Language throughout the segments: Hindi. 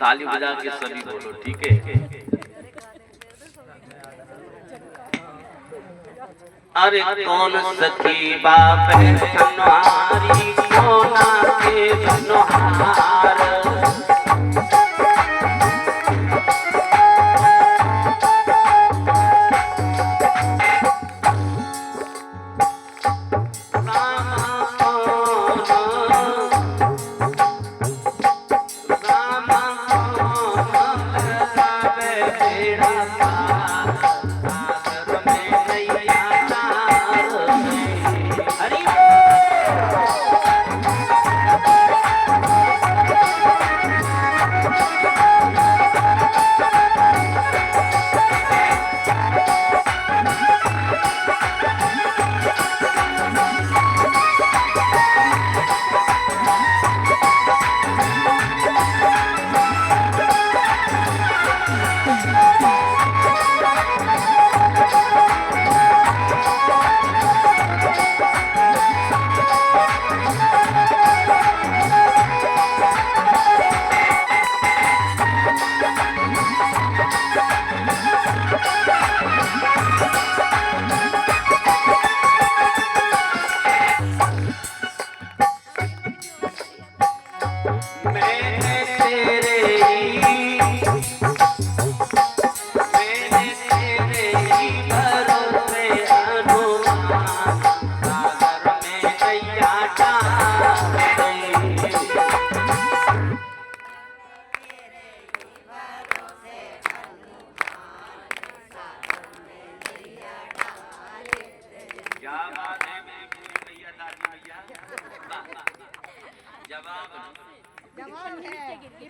ताली बजा के सभी बोलो, ठीक है। अरे कौन सखी बाप तुम्हारी सोना के बनहार,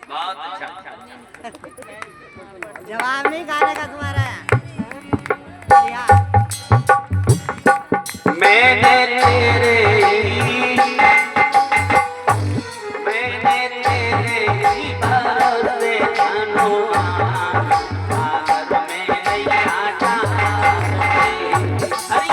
बहुत अच्छा। जवाब नहीं गाने का तुम्हारा। मैंने तेरे भरोसे अनुमान सागर में नैया डाले। हरि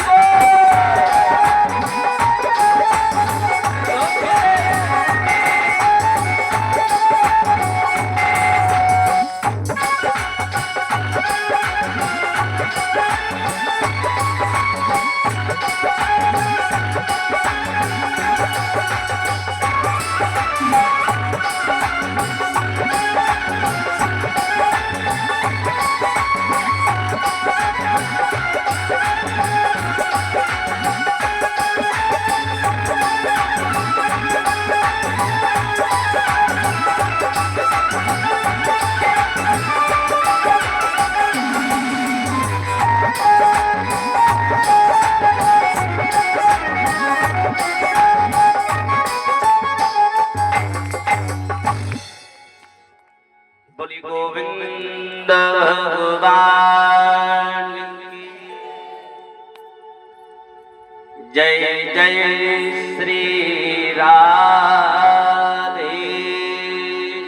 जय जय श्री राधे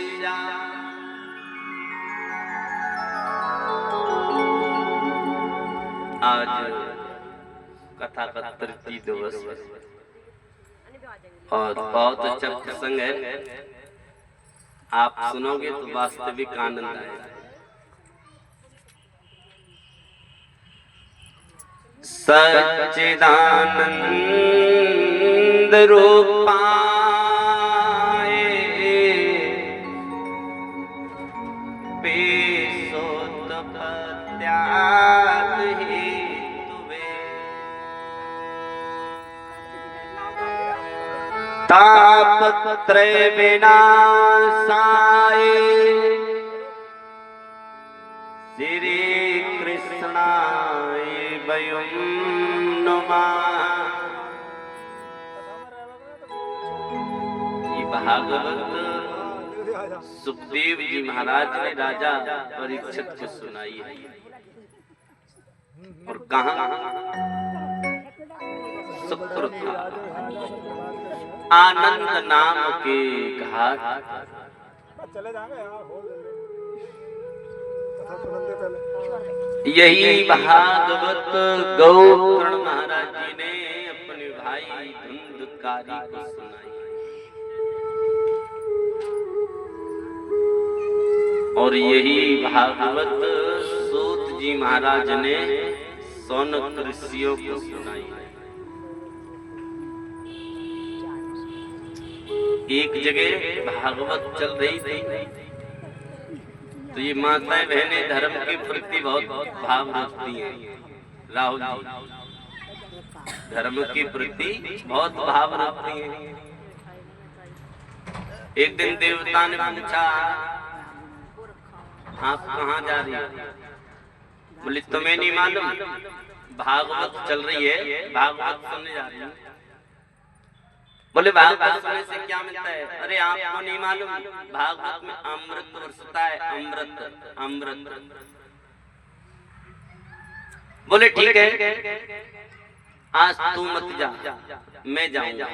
श्याम। आज कथा का तृतीय दिवस और बहुत अच्छा प्रसंग है। आप सुनोगे तो वास्तविक आनंद आएगा। सच्चिदानंद रूपाय पेशोत्पत्त्यात् हेतुवे तापत्रय विनाशाय श्री कृष्णाय वयं नमः। ये भागवत सुखदेव जी महाराज ने राजा परीक्षित को सुनाई है। और कहाँ? सुकृता आनंद नाम के घाट। चले जाएंगे यार, कथा सुनने पहले। यही भागवत गौकर्ण महाराज जी ने अपने भाई धुंधकारी को सुनाई। और यही भागवत सूत जी महाराज ने सौनक ऋषियों को सुनाई। एक जगह भागवत चल रही थी तो ये माताएं बहनें धर्म के प्रति बहुत भाव रखती हैं। राहुल जी धर्म के प्रति बहुत भाव रखती हैं। एक दिन देवता ने पूछा, आप कहाँ जा रही हो? बोले तुम्हें नहीं मालूम भागवत चल रही है, भागवत सुनने जा रही हूँ। बोले भागवत सुनने से क्या मिलता है? अरे आपको नहीं मालूम भागवत में अमृत बरसता है, अमृत अमृत। बोले ठीक है, आज तू मत जा, मैं जाऊंगा।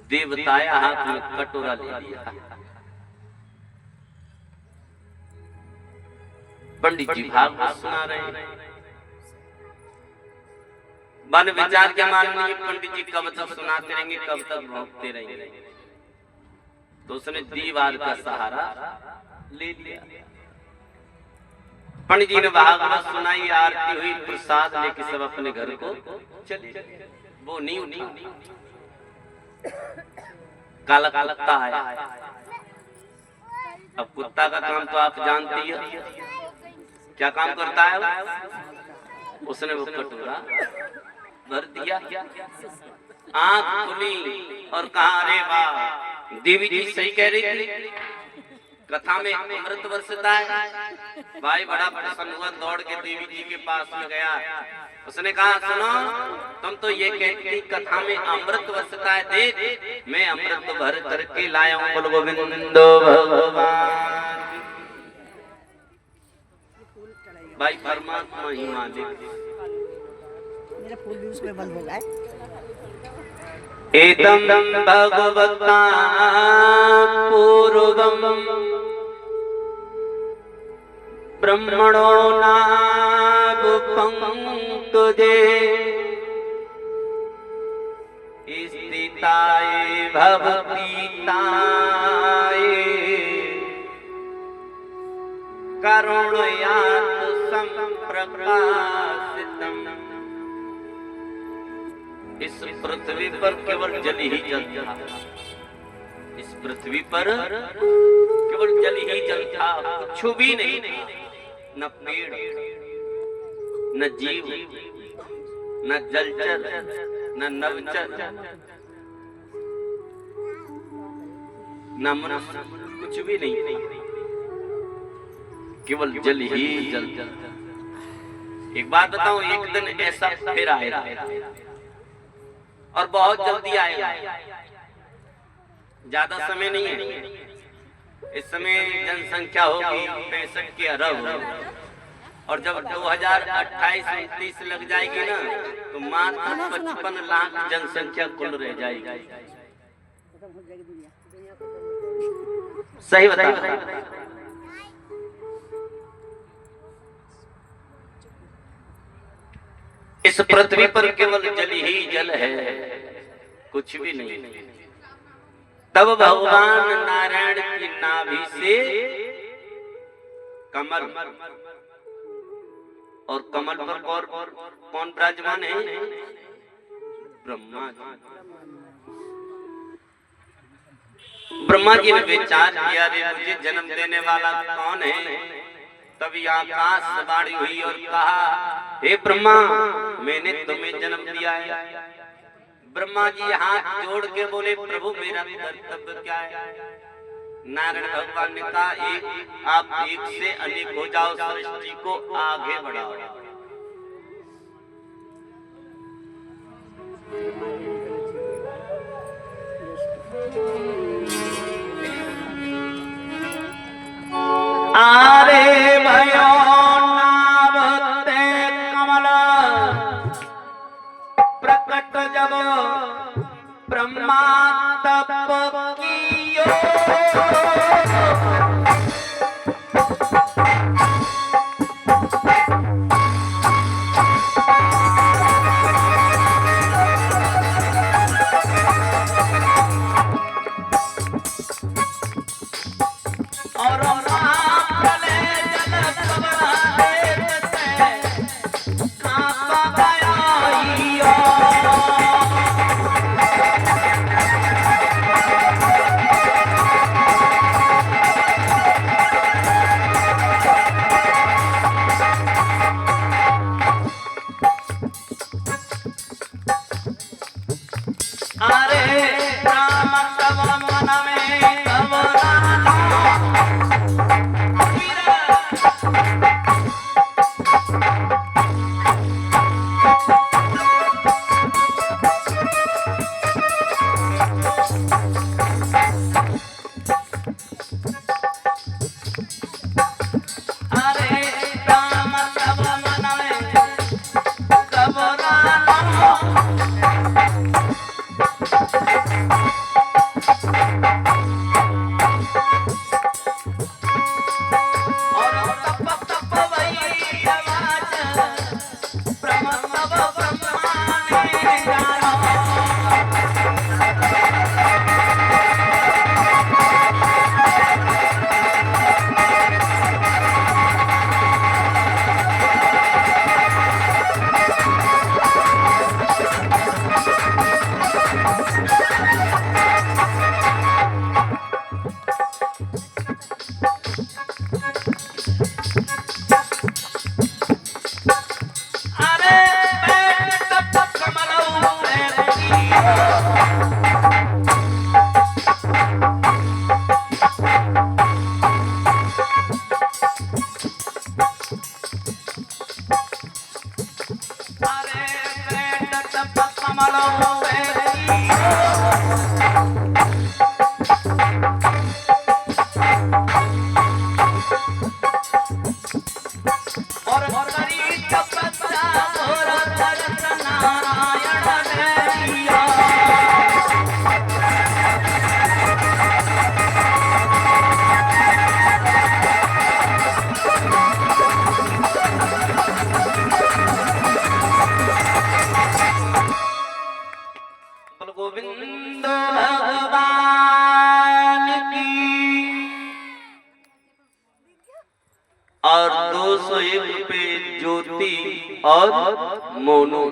देवताया हाथ में कटोरा ले लिया। पंडित जी भागवत सुना रहे हैं। मन विचार के मालूम नहीं पंडित जी कब तक सुनाते रहेंगे, कब तक भोगते रहेंगे। तो उसने दीवार का सहारा ले लिया। पंडित जी ने भागवत सुनाई, आरती हुई, प्रसाद लेके सब अपने घर को चले। वो नहीं उठी। काला काला कुत्ता आया। अब कुत्ता का काम तो आप जानते ही हो, क्या काम करता है? उसने वो कटोरा भर दिया, आंख खुली और कहा, अरे वाह, देवी जी सही कह रही थी, कथा में अमृत बरसता है। भाई बड़ा प्रसन्न हुआ, दौड़ के देवी जी के पास में गया। उसने कहा, सुनो, तुम तो ये कहती थी कथा में अमृत बरसता है, देख मैं अमृत भर करके लाया हूँ। बोल गोविंद भगवान। भाई परमात्मा ही मालिक। मेरा फूल भी उसमें बंद हो गया। एतम भगवता पूर्वम ब्रह्मणो नाभुपंक्तुजे स्थिताय भवतीताय करुणयात् संप्रकाशितम्। इस पृथ्वी पर केवल जल ही जल था। इस पृथ्वी पर केवल जल ही जल था, कुछ भी नहीं। न पेड़, न जीव, न जलचर, न नवचर, न मनुष्य, कुछ भी नहीं। केवल जल ही जल। एक बात बताऊं, एक दिन ऐसा फिर आएगा और बहुत जल्दी आएगा, ज्यादा समय नहीं है। इस समय जनसंख्या होगी 65 के अरब। और जब 2028-29 लग जाएगी ना तो मात्र 55 लाख जनसंख्या कुल रह जाएगी। सही बता। इस पृथ्वी पर केवल जल ही जल है, कुछ भी नहीं। तब भगवान नारायण की नाभि से कमल, और कमल पर कौन विराजमान है? ब्रह्मा जी। ब्रह्मा जी ने विचार किया, रे मुझे जन्म देने वाला कौन है? तभी आकाश से वाणी हुई और कहा, हे ब्रह्मा, मैंने तुम्हें जन्म दिया है। ब्रह्मा जी हाथ जोड़ के बोले, प्रभु मेरा कर्तव्य क्या है? नारायण भगवान ने कहा, आप एक से अनेक हो जाओ, सृष्टि को आगे बढ़ाओ। आरे भयो नाभते कमल, प्रकट जब ब्रह्मा तप कियो। गोविंद भगवान की। और 201 पे ज्योति और मोनो।